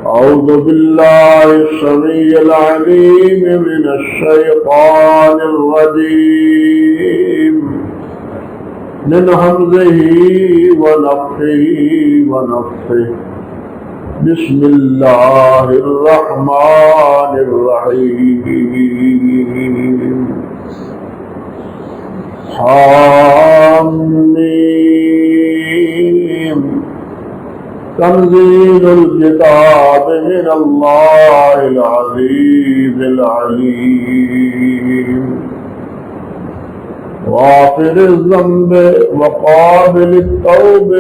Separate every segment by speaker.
Speaker 1: أعوذ بالله السميع العليم من الشيطان الرجيم من همزه ونفخه ونفثه بسم الله الرحمن الرحيم حامیم تنزيل الكتاب من الله العزيز العليم غافر الذنب وقابل التوب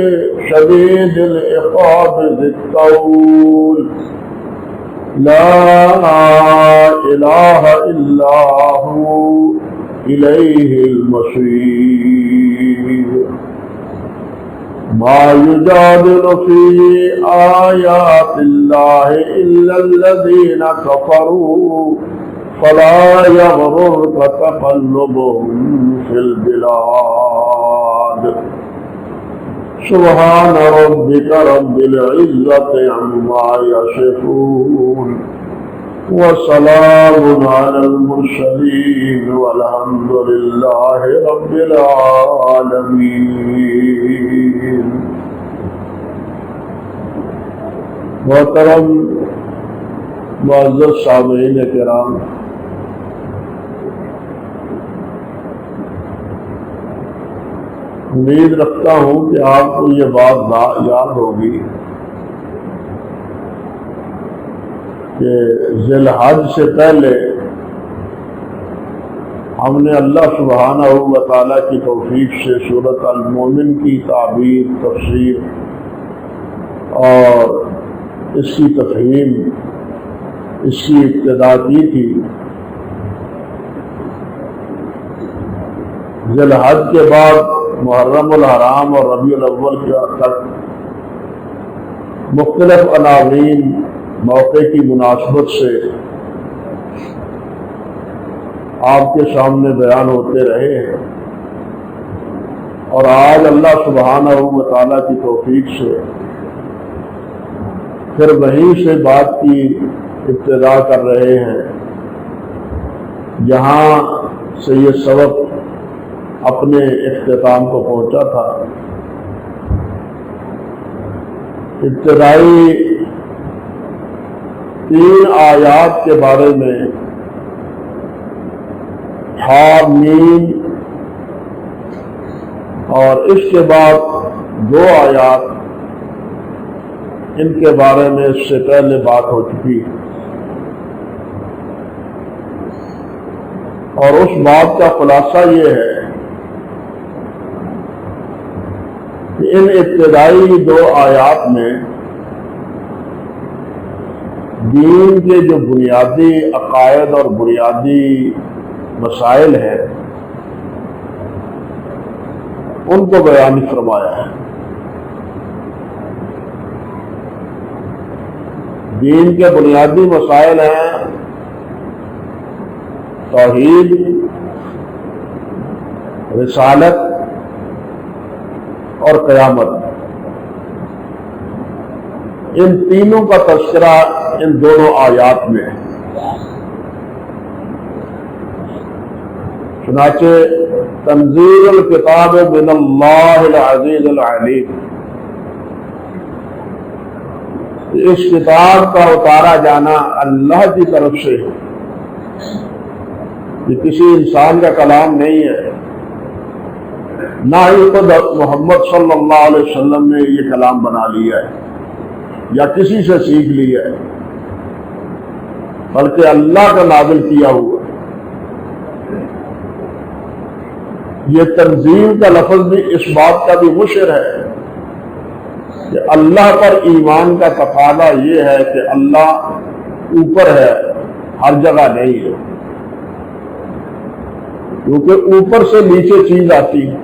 Speaker 1: شديد العقاب ذي الطول لا إله إلا هو إليه المصير ما يجادل في آيات الله إلا الذين كفروا فلا يغررك تقلبهم في البلاد سبحان ربك رب العزة عما يصفون وسلام على المرسلين والحمد لله رب العالمين. محترم معزز سامعین کرام، امید رکھتا ہوں کہ آپ کو یہ بات یاد ہوگی کہ ذی الحج سے پہلے ہم نے اللہ سبحانہ و تعالیٰ کی توفیق سے سورۃ المومن کی تعبیر، تفسیر اور اس کی تفہیم، اس کی ابتدا کی تھی. ذی الحج کے بعد محرم الحرام اور ربیع الاول تک مختلف عناوین موقع کی مناسبت سے آپ کے سامنے بیان ہوتے رہے ہیں، اور آج اللہ سبحانہ و تعالیٰ کی توفیق سے پھر وہیں سے بات کی ابتدا کر رہے ہیں جہاں سے یہ سبق اپنے اختتام کو پہنچا تھا. ابتدائی 3 آیات کے بارے میں حامیم، اور اس کے بعد 2 آیات ان کے بارے میں اس سے پہلے بات ہو چکی، اور اس بات کا خلاصہ یہ ہے کہ ان ابتدائی 2 آیات میں دین کے جو بنیادی عقائد اور بنیادی مسائل ہیں ان کو بیان فرمایا ہے. دین کے بنیادی مسائل ہیں توحید، رسالت اور قیامت. ان تینوں کا تذکرہ ان دونوں آیات میں ہے. چنانچہ تنزیل الکتاب من اللہ العزیز العلیم، اس کتاب کا اتارا جانا اللہ کی طرف سے ہے، یہ کسی انسان کا کلام نہیں ہے، نہ ہی خود محمد صلی اللہ علیہ وسلم نے یہ کلام بنا لیا ہے یا کسی سے سیکھ لیا ہے، بلکہ اللہ کا نازل کیا ہوا. یہ تنزیل کا لفظ بھی اس بات کا بھی مشر ہے کہ اللہ پر ایمان کا تقاضا یہ ہے کہ اللہ اوپر ہے، ہر جگہ نہیں ہے، کیونکہ اوپر سے نیچے چیز آتی ہے.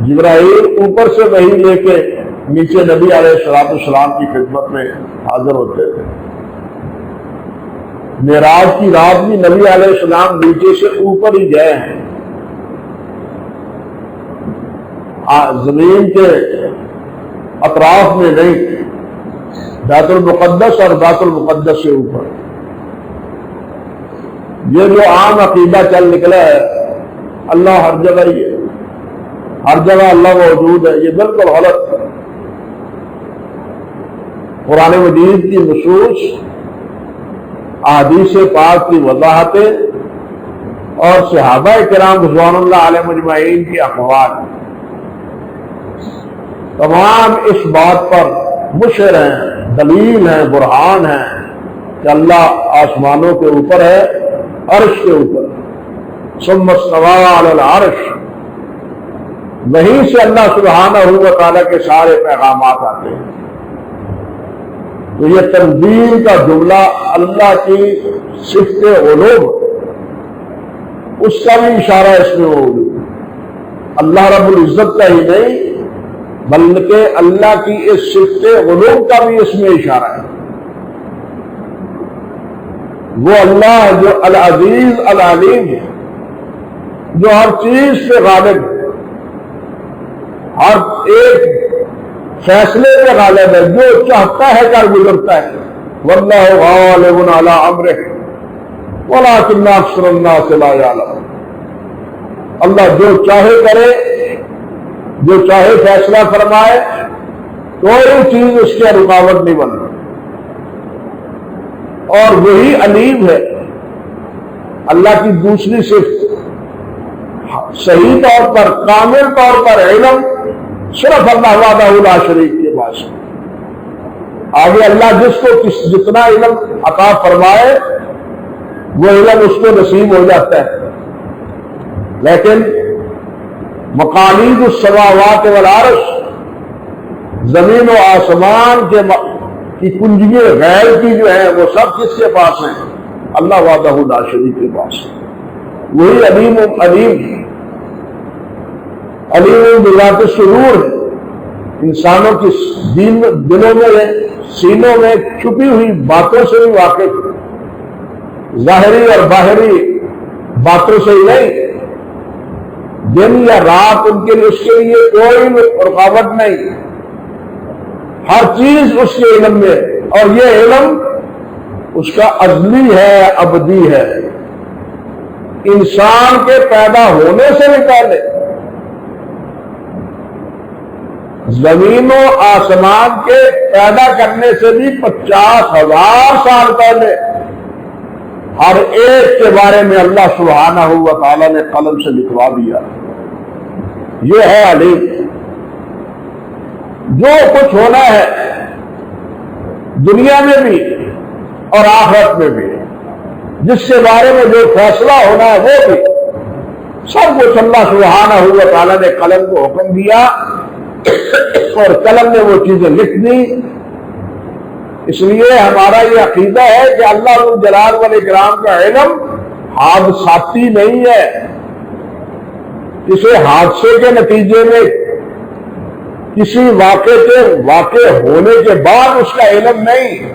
Speaker 1: جبرائیل اوپر سے وحی لے کے نیچے نبی علیہ السلام کی خدمت میں حاضر ہوتے تھے. معراج کی رات بھی نبی علیہ السلام نیچے سے اوپر ہی گئے ہیں، زمین کے اطراف میں نہیں. بیت المقدس اور بیت المقدس سے اوپر. یہ جو عام عقیدہ چل نکلا ہے اللہ ہر جگہ ہی ہے، ہر جگہ اللہ موجود ہے، یہ بالکل غلط ہے. قرآن مجید کی نصوص، احادیث پاک کی وضاحتیں اور صحابہ کرام رضوان اللہ علیہ مجمعین کی اقوال تمام اس بات پر مشر ہیں، دلیل ہیں، برہان ہیں کہ اللہ آسمانوں کے اوپر ہے، عرش کے اوپر. ثم استوى علی العرش، وہیں سے اللہ سبحانہ و تعالیٰ کے سارے پیغامات آتے ہیں. تو یہ تنزیل کا جملہ اللہ کی صفت علو، اس کا بھی اشارہ اس میں موجود. اللہ رب العزت کا ہی نہیں بلکہ اللہ کی اس صفت علو کا بھی اس میں اشارہ ہے. وہ اللہ جو العزیز العلیم ہے، جو ہر چیز پہ غالب ہے، ہر ایک فیصلے پہ غالب ہے، جو چاہتا ہے کر گزرتا ہے. واللہ غالب علی امرہ ولکن اکثر الناس لا یعلمون. اللہ جو چاہے کرے، جو چاہے فیصلہ فرمائے، کوئی چیز اس کے رکاوٹ نہیں بنتی. اور وہی علیم ہے. اللہ کی دوسری صفت صحیح طور پر، کامل طور پر علم صرف اللہ وحدہ لا شریک کے پاس. آگے اللہ جس کو جتنا علم عطا فرمائے وہ علم اس کو نصیب ہو جاتا ہے. لیکن مقالید السماوات والعرش، زمین و آسمان کی کنجیے غیر کی جو ہیں وہ سب کس کے پاس ہیں؟ اللہ وحدہ لا شریک کے پاس. وہی علیم علیم بذات الصدور ہے. انسانوں کی دلوں میں، سینوں میں چھپی ہوئی باتوں سے بھی واقف، ظاہری اور باہری باتوں سے ہی نہیں. دن یا رات ان کے لیے، اس کے لیے کوئی رکاوٹ نہیں. ہر چیز اس کے علم میں، اور یہ علم اس کا ازلی ہے، ابدی ہے. انسان کے پیدا ہونے سے بھی پہلے، زمین و آسمان کے پیدا کرنے سے بھی 50,000 سال پہلے ہر ایک کے بارے میں اللہ سبحانہ و تعالیٰ نے قلم سے لکھوا دیا. یہ ہے علیم. جو کچھ ہونا ہے دنیا میں بھی اور آخرت میں بھی، جس کے بارے میں جو فیصلہ ہونا ہے وہ بھی، سب کچھ اللہ سبحانہ و تعالیٰ نے قلم کو حکم دیا اور قلم نے وہ چیزیں لکھ دی. اس لیے ہمارا یہ عقیدہ ہے کہ اللہ جلال والاکرام کا علم حادثاتی نہیں ہے. کسی حادثے کے نتیجے میں، کسی واقعے کے واقع ہونے کے بعد اس کا علم نہیں.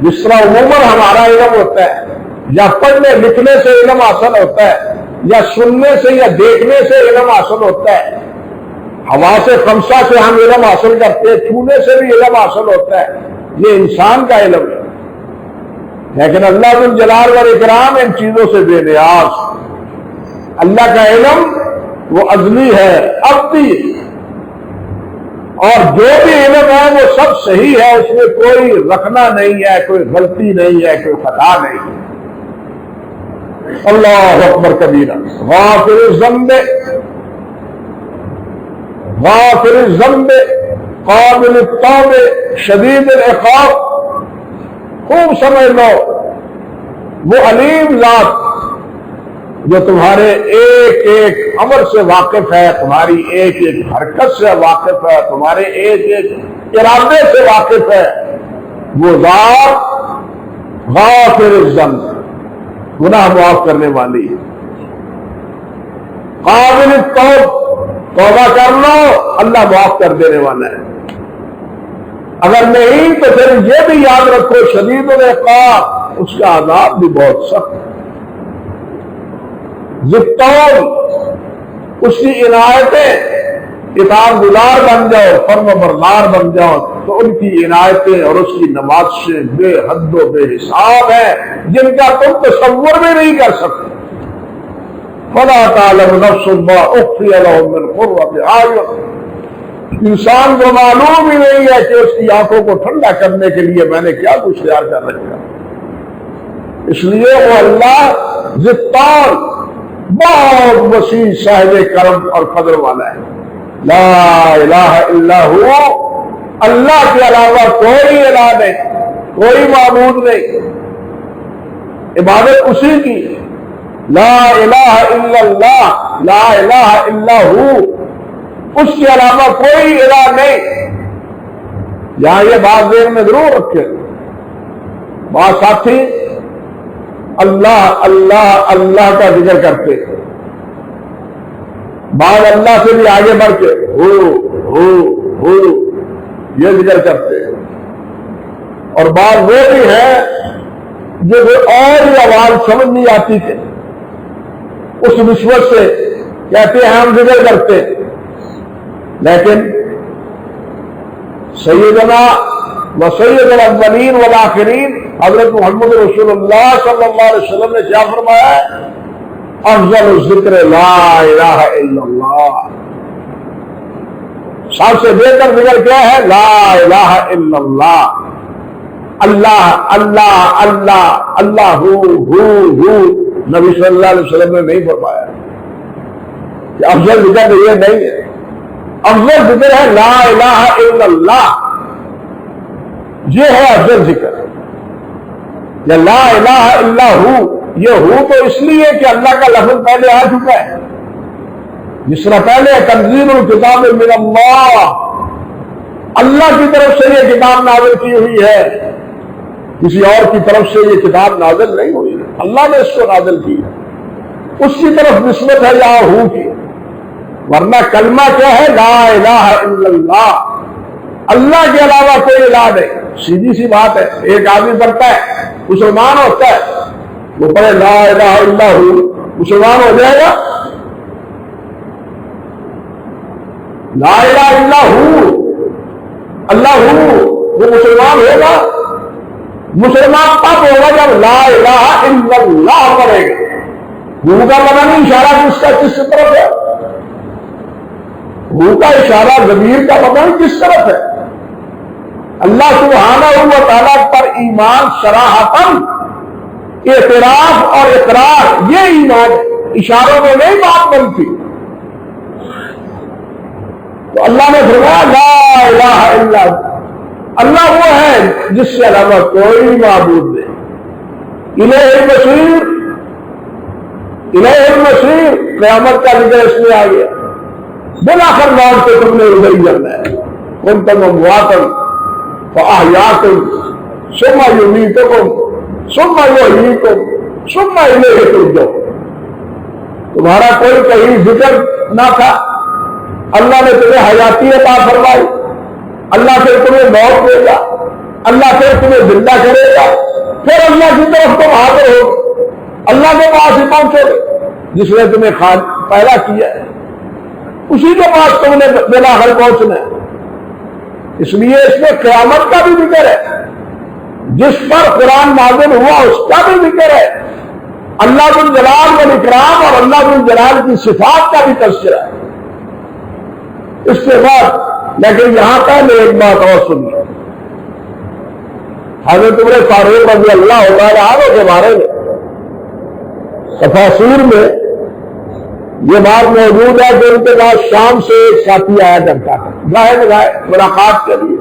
Speaker 1: جس طرح عموماً ہمارا علم ہوتا ہے، یا پڑھنے لکھنے سے علم حاصل ہوتا ہے، یا سننے سے یا دیکھنے سے علم حاصل ہوتا ہے. حواس خمسہ سے ہم علم حاصل کرتے ہیں، چھونے سے بھی علم حاصل ہوتا ہے. یہ انسان کا علم ہے. لیکن اللہ ذو الجلال والاکرام ان چیزوں سے بے نیاز. اللہ کا علم وہ ازلی ہے، ابدی، اور جو بھی علم ہے وہ سب صحیح ہے. اس میں کوئی رکھنا نہیں ہے، کوئی غلطی نہیں ہے، کوئی خطا نہیں ہے. اللہ اکبر کبیرہ. غافر الذنب غافر الذنب قابل التوب شدید العقاب. خوب سمجھ لو، وہ علیم ذات جو تمہارے ایک ایک امر سے واقف ہے، تمہاری ایک ایک حرکت سے واقف ہے، تمہارے ایک ایک ارادے سے واقف ہے. وہ ذات غافر الذنب، گناہ معاف کرنے والی ہے. قابل التوب، توبہ کر لو اللہ معاف کر دینے والا ہے. اگر نہیں تو پھر یہ بھی یاد رکھو شدید العقاب، اس کا عذاب بھی بہت سخت ہے. ذالطول، اس کی عنایتیں، اطاعت گزار بن جاؤ، فرم بردار بن جاؤ تو ان کی عنایتیں اور اس کی نوازشیں بے حد و بے حساب ہیں جن کا تم تصور بھی نہیں کر سکتے۔ فَلَا تَعْلَمُ نَفْسٌ مَا أُخْفِيَ لَهُم مِّن قُرَّةِ أَعْيُنٍ، انسان کو معلوم ہی نہیں ہے کہ اس کی آنکھوں کو ٹھنڈا کرنے کے لیے میں نے کیا کچھ تیار کر رکھا۔ اس لیے وہ اللہ ذِالطَّوْل بہت وسیع صاحب کرم اور قدر والا ہے۔ لا الہ الا ہو، اللہ کے علاوہ کوئی الہ نہیں، کوئی معبود نہیں، عبادت اسی کی۔ لا الہ الا اللہ، لا الہ الا ہو، اس کے علاوہ کوئی الہ نہیں۔ یہاں یہ بات ذہن میں ضرور رکھے، بات ساتھی اللہ اللہ اللہ کا ذکر کرتے، بعض اللہ سے بھی آگے بڑھ کے ہو یہ ذکر کرتے ہیں، اور بعض وہ بھی ہے جو اور ہی آواز سمجھ نہیں آتی تھے اس نسبت سے کہتے ہیں ہم ذکر کرتے، لیکن سیدنا و سید الاولین والآخرین حضرت محمد رسول اللہ صلی اللہ علیہ وسلم نے کیا فرمایا ہے؟ افضل الذکر لا الہ الا اللہ، سب سے بہتر ذکر کیا ہے؟ لا الہ الا اللہ، اللہ اللہ اللہ اللہ ہو نبی صلی اللہ علیہ وسلم نے نہیں فرمایا کہ افضل ذکر یہ نہیں ہے، افضل ذکر ہے لا الہ الا اللہ، یہ ہے افضل ذکر۔ یا لا الہ الا ہو، یہ ہو تو اس لیے کہ اللہ کا لفظ پہلے آ چکا ہے، جس طرح پہلے تنزیل الکتاب من اللہ، اللہ کی طرف سے یہ کتاب نازل کی ہوئی ہے، کسی اور کی طرف سے یہ کتاب نازل نہیں ہوئی، اللہ نے اس کو نازل کی، اس کی طرف نسبت ہے یا ہو کی، ورنہ کلمہ کیا ہے؟ لا الہ الا اللہ، اللہ کے علاوہ کوئی الہ نہیں۔ سیدھی سی بات ہے، ایک آدمی پڑھتا ہے مسلمان ہوتا ہے، وہ پڑھے لا الہ الا ہو، مسلمان ہو جائے گا؟ لا الہ الا ہو، اللہ ہو، وہ مسلمان ہوگا؟ مسلمان تب ہوگا جب لا الہ الا اللہ پڑھے گا۔ ہو کا پتہ نہیں اشارہ کس طرف ہے، ہو کا اشارہ ضمیر کا پتہ نہیں کس طرف ہے۔ اللہ سبحانہ و تعالیٰ پر ایمان صراحتاً اعتراف اور اقرار، یہ ایمان اشاروں میں نہیں بات بنتی۔ تو اللہ نے فرمایا لا الہ الا اللہ، وہ ہے جس سے علاوہ کوئی معبود نہیں۔ الیہ المصیر، الیہ المصیر، قیامت کا ذکر اس میں آ گیا، بالآخر لوٹ کے تم نے ادھر ہی جانا ہے۔ کنتم امواتا فاحیاکم ثم یمیتکم ثم یحییکم ثم الیہ ترجعون۔ تمہارا کوئی کہیں ذکر نہ تھا، اللہ نے تمہیں حیاتی عطا فرمائی، اللہ پھر تمہیں موت دے گا، اللہ پھر تمہیں زندہ کرے گا، پھر اللہ کی طرف تم حاضر ہو، اللہ کے پاس ہی پہنچو گے جس نے تمہیں پیدا کیا ہے، اسی کے پاس تم نے بالآخر پہنچنا ہے۔ اس لیے اس میں قیامت کا بھی ذکر ہے، جس پر قرآن نازل ہوا اس کا بھی ذکر ہے، اللہ ذو الجلال والاکرام اور اللہ ذو الجلال کی صفات کا بھی تذکرہ ہے۔ اس کے بعد لیکن یہاں پہلے ایک بات اور سنیے، حضرت عمر فاروق رضی اللہ تعالیٰ عنہ کے بارے میں تفاسیر میں یہ بات موجود ہے کہ ان کے پاس شام سے ایک ساتھی آیا کرتا تھا گاہے گاہے ملاقات کے لیے،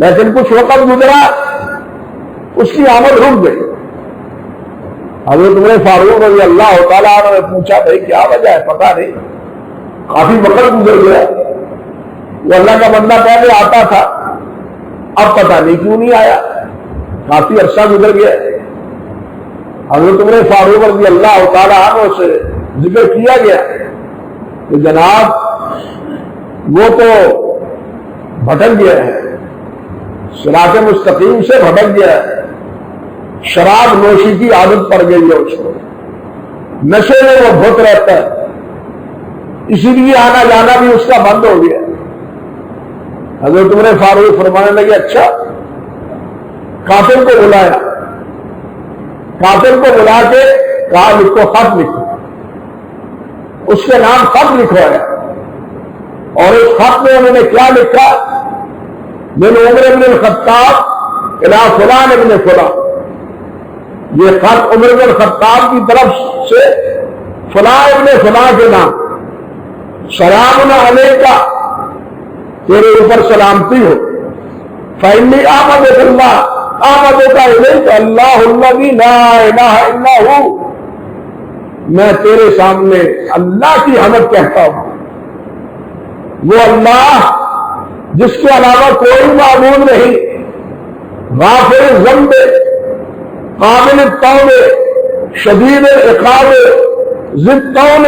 Speaker 1: لیکن کچھ وقت گزرا اس کی آمد رک گئی۔ حضرت عمر فاروق رضی اللہ تعالیٰ عنہ نے پوچھا بھائی کیا وجہ ہے؟ پتہ نہیں، کافی وقت گزر گیا، وہ اللہ کا بندہ پہلے آتا تھا، اب پتہ نہیں کیوں نہیں آیا، کافی عرصہ گزر گیا۔ حضرت عمر فاروق رضی اللہ تعالیٰ عنہ سے ذکر کیا گیا کہ جناب وہ تو بھٹک گیا ہے، صراط مستقیم سے بھٹک گیا ہے، شراب نوشی کی عادت پڑ گئی ہے اس کو، نشے میں وہ دھت رہتا ہے، اسی لیے آنا جانا بھی اس کا بند ہو گیا۔ حضرت عمر فاروق فرمانے لگے اچھا، کاتب کو بلایا، کاتب کو بلا کے کہا لکھو، خط لکھو، اس کے نام خط لکھوایا، اور اس خط میں انہوں نے کیا لکھا؟ من عمر بن الخطاب الی فلان ابن فلان، یہ خط عمر بن الخطاب کی طرف سے فلاں ابن فلاں کے نام، سلام علیک، تیرے اوپر سلامتی ہو، فإنی آمدک اللہ آمدک الیک اللہ الذی لا الہ الا ہو، میں تیرے سامنے اللہ کی حمد کہتا ہوں، وہ اللہ جس کے علاوہ کوئی معبود نہیں، غافر الذنب قابل التوب شدید العقاب ذی الطول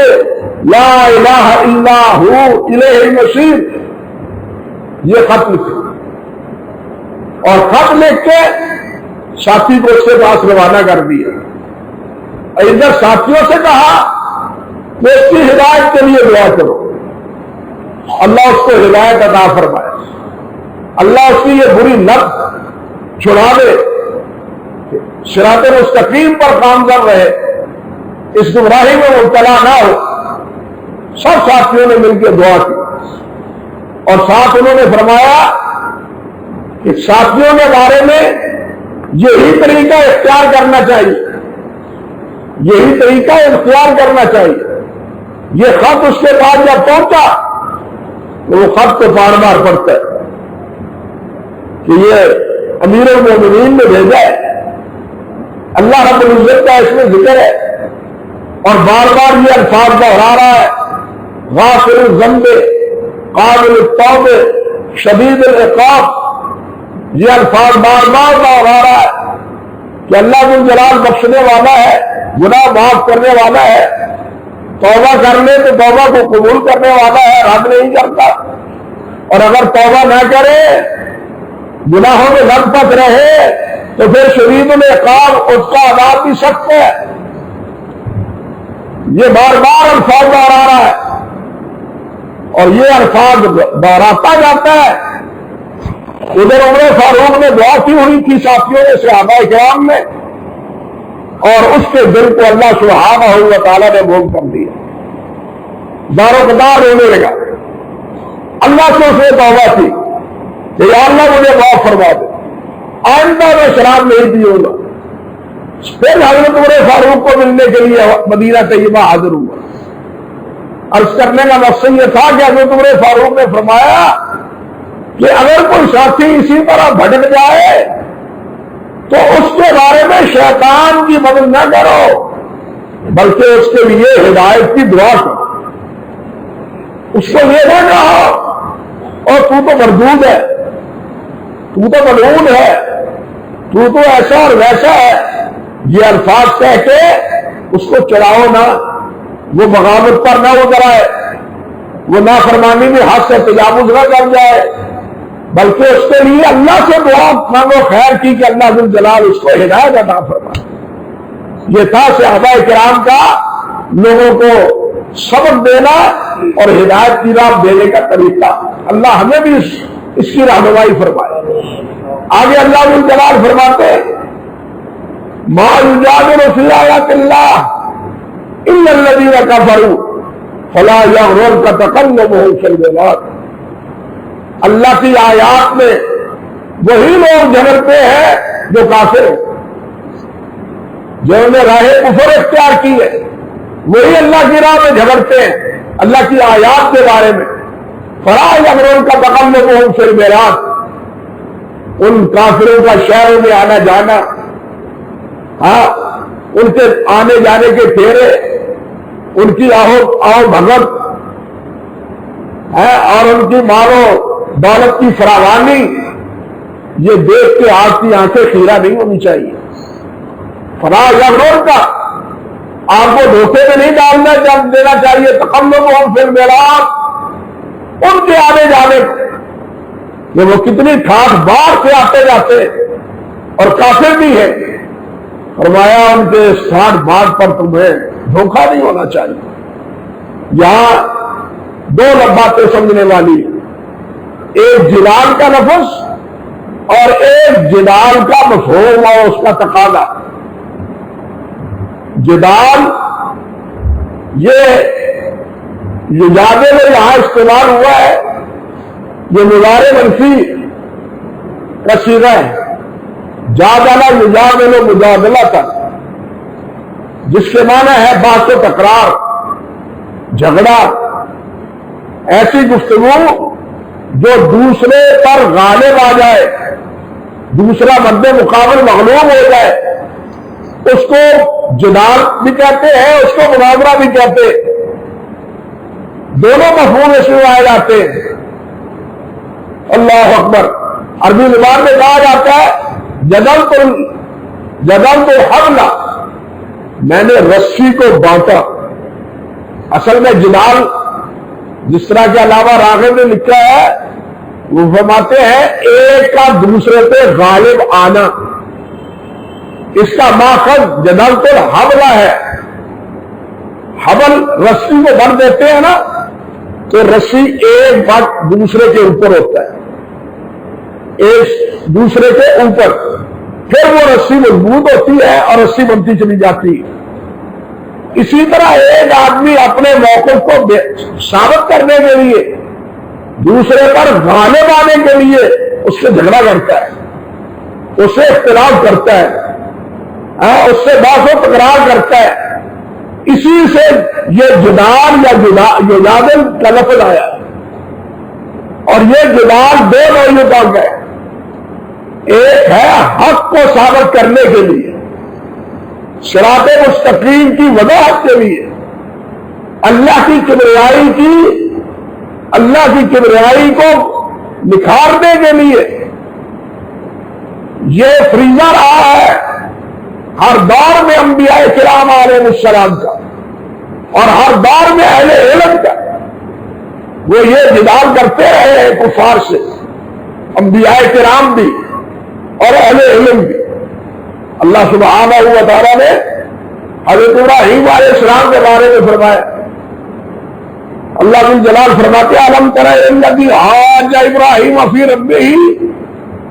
Speaker 1: لا الہ الا ہو الیہ المصیر، یہ خط لکھے، اور خط لکھ کے ساتھی کو اس کے پاس روانہ کر دیا، ادھر ساتھیوں سے کہا کہ اس کی ہدایت کے لیے دعا کرو، اللہ اس کو ہدایت عطا فرمائے، اللہ اس کی یہ بری لت چھڑا دے، صراط مستقیم پر کامزن رہے، اس گمراہی میں مبتلا نہ ہو۔ سب ساتھیوں نے مل کے دعا کی، اور ساتھ انہوں نے فرمایا کہ ساتھیوں کے بارے میں یہی طریقہ اختیار کرنا چاہیے، یہی طریقہ اختیار کرنا چاہیے۔ یہ خط اس کے بعد جب پہنچا تو وہ خط کو بار بار پڑھتا ہے کہ یہ امیر المومنین نے بھیجا ہے، اللہ رب العزت کا اس میں ذکر ہے، اور بار بار یہ الفاظ دہرا رہا ہے، غافر الذنب قابل التوب شدید العقاب، یہ الفاظ بار بار دہرا رہا ہے کہ اللہ ذو الجلال بخشنے والا ہے، گناہ معاف کرنے والا ہے، توبہ کر لے تو توبہ کو قبول کرنے والا ہے، رد نہیں کرتا، اور اگر توبہ نہ کرے، گناہوں میں لگ پت رہے تو پھر شدید العقاب، اس کا عذاب بھی سخت ہے۔ یہ بار بار الفاظ دہرا رہا ہے، اور یہ الفاظ دہراتا جاتا ہے۔ ادھر عمر فاروق نے دعا کی ہوئی تھی ساتھیوں نے، صحابہ کرام نے، اور اس کے دل کو اللہ سبحانہ و تعالیٰ نے موم کر دیا، دار و قدار ہونے لگا۔ اللہ سے اس نے توبہ کی کہ یا اللہ مجھے معاف فرما دے، آئندہ میں شراب نہیں پیوں گا۔ پھر حضرت عمر فاروق کو ملنے کے لیے مدینہ طیبہ حاضر ہوا۔ عرض کرنے کا مقصد یہ تھا کہ حضرت عمر فاروق نے فرمایا کہ اگر کوئی ساتھی اسی طرح بھٹک جائے تو اس کے بارے میں شیطان کی مدد نہ کرو، بلکہ اس کے لیے ہدایت کی دعا کرو۔ اس کو یہ نہ کہو اور تو مردود ہے، تو ملعون ہے، تو ایسا اور ویسا ہے، یہ الفاظ کہہ کے اس کو چڑھاؤ نہ، وہ بغاوت پر نہ اتر آئے، وہ نافرمانی میں حد سے تجاوز نہ کر جائے، بلکہ اس کے لیے اللہ سے دعا مانگو خیر کی کہ اللہ ذو الجلال اس کو ہدایت عطا فرمائے۔ یہ تھا صحابہ کرام کا لوگوں کو سبق دینا اور ہدایت کی راہ دینے کا طریقہ۔ اللہ ہمیں بھی اس کی رہنمائی فرمائے۔ آگے اللہ ذو الجلال فرماتے ہیں ما یجادل فی آیات اللہ الا الذین کفروا فلا یغررک تقلبهم فی البلاد۔ اللہ کی آیات میں وہی لوگ جھگڑتے ہیں جو کافر ہیں، جنہوں نے راہ کفر اختیار کی ہے، وہی اللہ کی راہ میں جھگڑتے ہیں اللہ کی آیات کے بارے میں۔ فلا یغررک تقلبهم فی البلاد، ان کافروں کا شہروں میں آنا جانا، ہاں ان کے آنے جانے کے پھیرے، ان کی آؤ بھگت ہے، اور ان کی مالو دولت کی فراوانی، یہ دیکھ کے آپ کی آنکھیں خیرہ نہیں ہونی چاہیے۔ فلا یغررک، آپ کو دھوکے میں نہیں دینا چاہیے۔ تقلبهم فی البلاد، ان کے آنے جانے کہ وہ کتنی ٹھاٹھ بار سے آتے جاتے اور کافر بھی ہے، فرمایا ان کے ٹھاٹھ بار پر تمہیں دھوکہ نہیں ہونا چاہیے۔ یہاں دو باتیں سمجھنے والی۔ ایک جلال کا لفظ اور ایک جدال کا مفہوم اور اس کا تقاضا۔ جدال یہ یجادل میں یہاں استعمال ہوا ہے، یہ مضارع منفی کا صیغہ ہے، جادلہ یجادل مجادلہ تک، جس کے معنی ہے بحث و تکرار، جھگڑا، ایسی گفتگو جو دوسرے پر غالب آ جائے، دوسرا مد مقابل مغلوب ہو جائے، اس کو جدال بھی کہتے ہیں، اس کو مناظرہ بھی کہتے ہیں، دونوں مفہوم اس میں آئے جاتے ہیں۔ اللہ اکبر۔ عربی زبان میں کہا جاتا ہے جدلت الحبل، میں نے رسی کو بانٹا۔ اصل میں جدال جس طرح کے علاوہ راغب نے لکھا ہے، وہ فرماتے ہیں ایک کا دوسرے پہ غالب آنا۔ اس کا ماخذ جدلت الحبل ہے۔ حبل رسی کو بن دیتے ہیں نا، تو رسی ایک بات دوسرے کے اوپر ہوتا ہے، ایک دوسرے کے اوپر، پھر وہ رسی مضبوط ہوتی ہے اور رسی بنتی چلی جاتی ہے۔ اسی طرح ایک آدمی اپنے موقف کو ثابت کرنے کے لیے، دوسرے پر غالب آنے کے لیے اس سے جھگڑا کرتا ہے، اس سے اختلاف کرتا ہے، اس سے بحث و تکرار کرتا ہے۔ اسی سے یہ جدال یا یجادل کا لفظ آیا، اور یہ جدال دو نوعیوں کا ہے۔ ایک ہے حق کو ثابت کرنے کے لیے، صراط مستقیم کی وضاحت کے لیے، اللہ کی کبریائی کو نکھارنے کے لیے۔ یہ فریضہ رہا ہے ہر دور میں انبیاء کرام علیہ السلام کا، اور ہر دور میں اہل علم کا۔ وہ یہ جدال کرتے رہے ہیں کفار سے، انبیاء کرام بھی اور اہل علم بھی۔ اللہ سبحانہ و تعالیٰ نے حضرت ابراہیم علیہ السلام کے بارے میں فرمایا، اللہ ذو الجلال فرماتے ہیں الم تر الذی حاج ابراہیم فی ربہ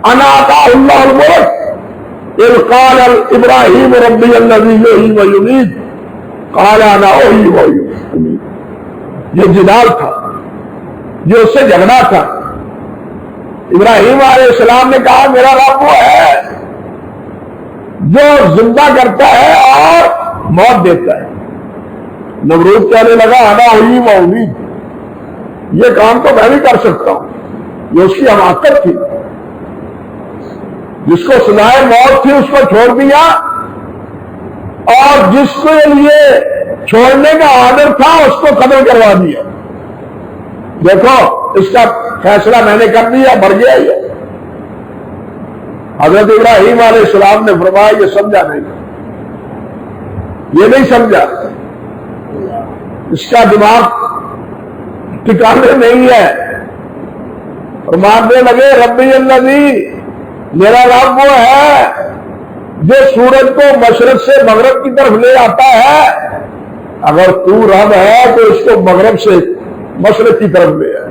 Speaker 1: ان آتاہ اللہ الملک اذ قال ابراہیم ربی الذی یحیی و یمیت قال انا احیی و امیت۔ یہ جدال تھا، یہ اس سے جھگڑا تھا۔ ابراہیم علیہ السلام نے کہا میرا رب وہ ہے جو زندہ کرتا ہے اور موت دیتا ہے۔ نمرود کہنے لگا انا احیی و امیت، یہ کام تو میں بھی کر سکتا ہوں۔ یہ اس کی حماقت تھی، جس کو سزائے موت تھی اس کو چھوڑ دیا، اور جس کے لیے چھوڑنے کا آرڈر تھا اس کو قتل کروا دیا۔ دیکھو اس کا فیصلہ میں نے کر دیا، مر گیا یہ۔ حضرت ابراہیم علیہ السلام نے فرمایا یہ سمجھا نہیں، یہ نہیں سمجھا، اس کا دماغ ٹھکانے نہیں ہے۔ فرمانے لگے ربی الذی، میرا رب وہ ہے جو سورج کو مشرق سے مغرب کی طرف لے آتا ہے۔ اگر تو رب ہے تو اس کو مغرب سے مشرق کی طرف لے آئے۔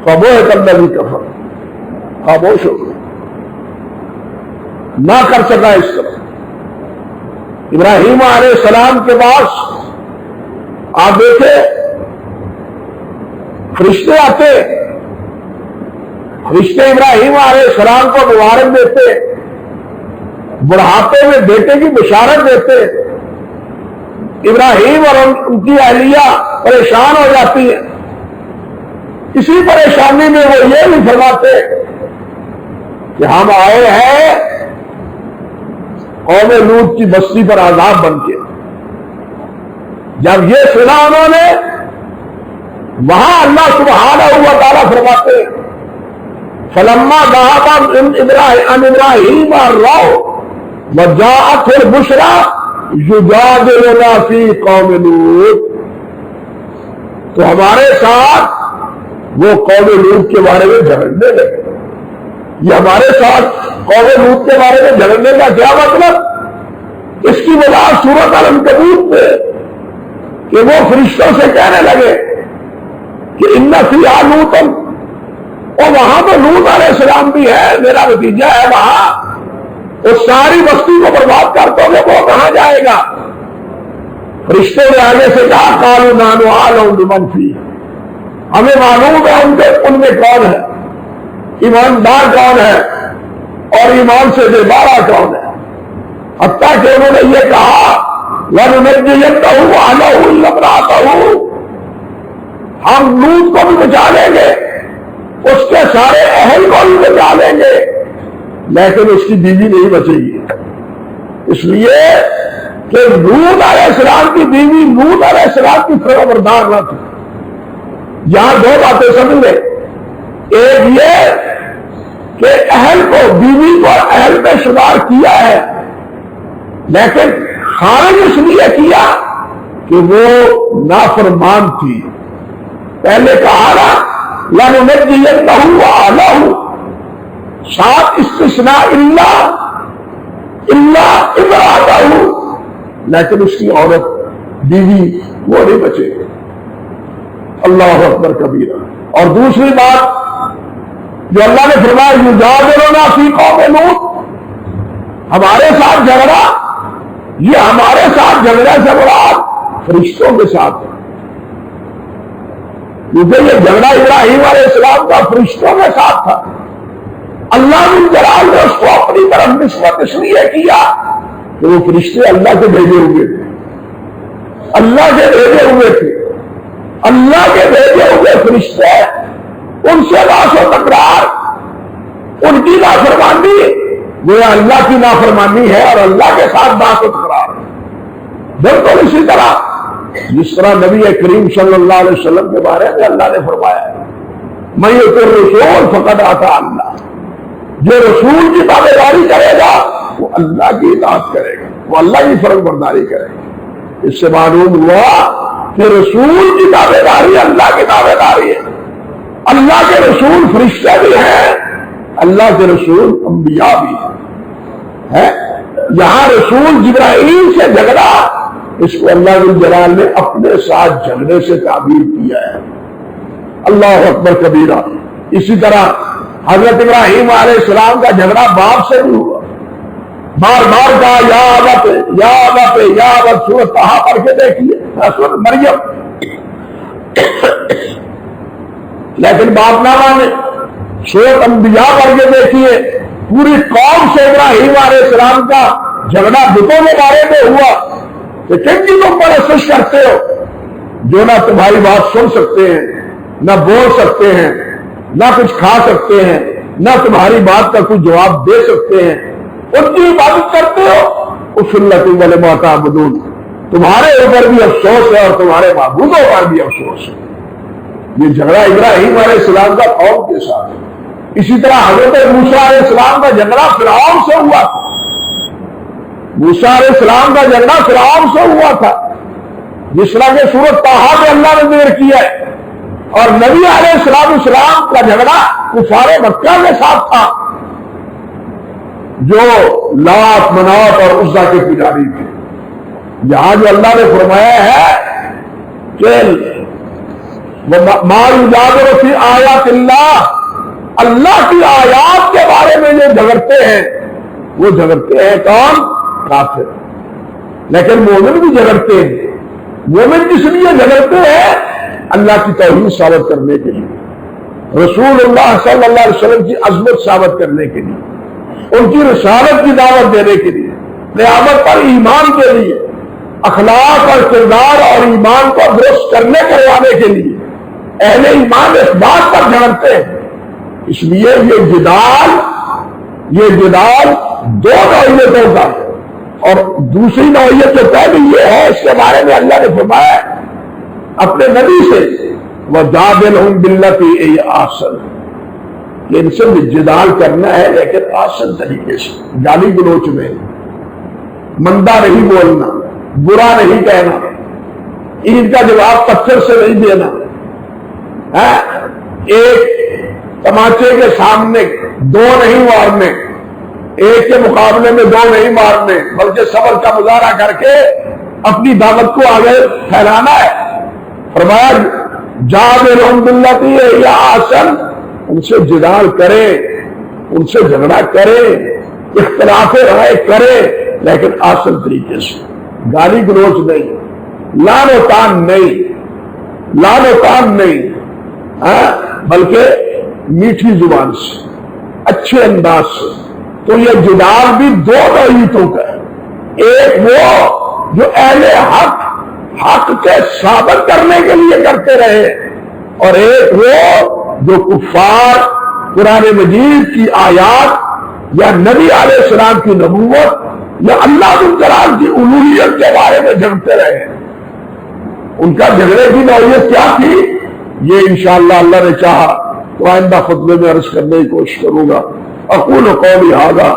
Speaker 1: فبہت الذی کفر، خاموش ہو گئے، نہ کر سکا اس طرح۔ ابراہیم علیہ السلام کے پاس آپ دیکھیں فرشتے آتے، فرشتے ابراہیم علیہ السلام کو مبارک دیتے، بڑھاپے میں بیٹے کی بشارت دیتے۔ ابراہیم اور ان کی اہلیہ پریشان ہو جاتی ہیں۔ اسی پریشانی میں وہ یہ نہیں فرماتے کہ ہم آئے ہیں قوم لوط کی بستی پر عذاب بن کے۔ جب یہ سنا انہوں نے، وہاں اللہ سبحانہ و تعالیٰ فرماتے ہیں فلما ذهب عن ابراہیم الروع وجاءته البشرى یجادلنا فی قوم لوط۔ تو ہمارے ساتھ وہ قوم لوط کے بارے میں جھگڑنے لگے۔ یہ ہمارے ساتھ قوم لوط کے بارے میں جھگڑنے کا کیا مطلب؟ اس کی وجہ سورۃ العنکبوت میں کہ وہ فرشتوں سے کہنے لگے کہ ان فیہا لوطا، اور وہاں تو لوط علیہ السلام بھی ہے، میرا بھتیجا ہے وہاں، اس ساری بستی کو برباد کر دو گے، وہ کہاں جائے گا؟ فرشتوں نے آگے سے کہا قالوا نحن اعلم بمن فیہ، ہمیں معلوم ہے ان میں کون ہے، ایماندار کون ہے اور ایمان سے بے بارہ کون ہے، حتیٰ کہ انہوں نے یہ کہا لَنُنَجِّيَنَّهُ وَأَهْلَهُ إِلَّا امْرَأَتَهُ، ہم لوط کو بھی بچا لیں گے، اس کے سارے اہل کو بھی بچا لیں گے، لیکن اس کی بیوی نہیں بچے گی، اس لیے کہ لوط علیہ السلام کی بیوی لوط علیہ السلام کی فرمانبردار نہ تھی۔ یہاں دو باتیں سمجھ لیں، ایک یہ کہ اہل کو، بیوی کو اہل میں شمار کیا ہے، لیکن خارج اس لیے کیا کہ وہ نافرمان تھی۔ پہلے کہا نا لَنُنَجِّيَنَّهُ وَأَهْلَهُ، ساتھ استثناء الا امرأتہ، لیکن اس کی عورت بیوی وہ نہیں بچے گی۔ اللہ اکبر کبیرہ۔ اور دوسری بات جو اللہ نے فرمایا یجادلنا فی قوم لوط، ہمارے ساتھ جھگڑا، یہ ہمارے ساتھ جھگڑے سے مراد فرشتوں کے ساتھ ہے، کیونکہ یہ جھگڑا ابراہیم علیہ السلام کا فرشتوں کے ساتھ تھا۔ اللہ جل جلالہ نے اس کو اپنی طرف نسبت اس لیے کیا کہ وہ فرشتے اللہ کے بھیجے ہوئے تھے، اللہ کے بھیجے ہوئے تھے، اللہ کے بھیجے ہوئے فرشتے، ان سے باس و تکرار، ان کی نافرمانی وہ اللہ کی نافرمانی ہے اور اللہ کے ساتھ باس و تکرار۔ بالکل اسی طرح جس طرح نبی کریم صلی اللہ علیہ وسلم کے بارے میں اللہ نے فرمایا من یطع الرسول فقد اطاع اللہ، جو رسول کی تابع داری کرے گا وہ اللہ کی اطاعت کرے گا، وہ اللہ کی فرمان برداری کرے گا۔ اس سے معلوم ہوا کہ رسول کی تابع داری اللہ کی تابع داری ہے۔ اللہ کے رسول فرشتے بھی ہیں، اللہ کے رسول انبیاء بھی ہیں۔ یہاں رسول جبرائیل سے جھگڑا، اس کو اللہ جل جلالہ نے اپنے ساتھ جھگڑے سے تعبیر کیا ہے۔ اللہ اکبر کبیرہ۔ اسی طرح حضرت ابراہیم علیہ السلام کا جھگڑا باپ سے بھی ہوا، بار بار کہا یا ابت یا ابت یا ابت، سورۃ طٰہٰ پڑھ کے دیکھیے، سورۃ مریم، لیکن باپ نہ مانے۔ سورۃ انبیاء پڑھ کے دیکھیے، پوری قوم سے ابراہیم علیہ السلام کا جھگڑا بتوں کے بارے میں ہوا کہ کن کی تم پرستش کرتے ہو جو نہ تمہاری بات سن سکتے ہیں، نہ بول سکتے ہیں، نہ کچھ کھا سکتے ہیں، نہ تمہاری بات کا کوئی جواب دے سکتے ہیں، ان کی عبادت کرتے ہو۔ اُفِلَّتِ وَلِمَا تَعْبُدُونَ، تمہارے اوپر بھی افسوس ہے اور تمہارے معبودوں پر بھی افسوس ہے۔ یہ جھگڑا ابراہیم علیہ السلام کا قوم کے ساتھ ہے۔ اسی طرح حضرت موسیٰ علیہ السلام کا جھگڑا فرعون سے ہوا تھا، موسیٰ علیہ السلام کا جھگڑا فرعون سے ہوا تھا، جس طرح کہ سورۃ طٰہٰ میں اللہ نے ذکر کیا ہے۔ اور نبی علیہ السلام کا جھگڑا کفار مکہ کے ساتھ تھا، جو لات منات اور عزا کے پجاری تھے۔ یہاں جو اللہ نے فرمایا ہے کہ مَا یُجَادِلُ فِی آیاتِ اللہ، اللہ کی آیات کے بارے میں جو جھگڑتے ہیں وہ جھگڑتے ہیں کون؟ کافر۔ لیکن مومن بھی جھگڑتے ہیں۔ مومن کس لیے جھگڑتے ہیں؟ اللہ کی توحید ثابت کرنے کے لیے، رسول اللہ صلی اللہ علیہ وسلم کی عظمت ثابت کرنے کے لیے، ان کی رسالت کی دعوت دینے کے لیے، قیامت پر ایمان کے لیے، اخلاق اور کردار اور ایمان کو درست کروانے کے لیے اہل ایمان اس بات پر جھگڑتے ہیں۔ اس لیے یہ جدال دو نوعیتوں کا ہے، اور دوسری نوعیت جو پہلی یہ ہے، اس کے بارے میں اللہ نے فرمایا اپنے نبی سے وَجَادِلْهُمْ بِالَّتِي هِيَ أَحْسَنُ، کہ ان سے جدال کرنا ہے لیکن آسن طریقے سے، گالی گلوچ میں، مندہ نہیں بولنا، برا نہیں کہنا، عید کا جواب پتھر سے نہیں دینا، ایک تماچے کے سامنے دو نہیں مارنے، ایک کے مقابلے میں دو نہیں مارنے، بلکہ صبر کا مظاہرہ کر کے اپنی دعوت کو آگے پھیلانا ہے۔ فرمایا جادلہم باللتی ہی احسن، ان سے جدال کریں، ان سے جھگڑا کریں، اختلاف رائے کریں، لیکن آسن طریقے سے، گالی گلوچ نہیں، لان و تان نہیں، لان و تان نہیں، بلکہ میٹھی زبان سے، اچھے انداز سے۔ تو یہ جدال بھی دو نوعیتوں کا ہے، ایک وہ جو اہل حق کے ثابت کرنے کے لیے کرتے رہے، اور ایک وہ جو کفار قرآن مجید کی آیات یا نبی علیہ السلام کی نبوت یا اللہ ذو الجلال کی الوہیت کے بارے میں جھگڑتے رہے۔ ان کا جھگڑے کی نوعیت کیا تھی، یہ انشاءاللہ اللہ نے چاہا تو آئندہ خطبے میں عرض کرنے کی کوشش کروں گا۔ اقول قولی ھذا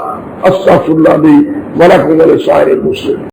Speaker 1: استغفر اللہ لی ولکم ولسائر المسلمین۔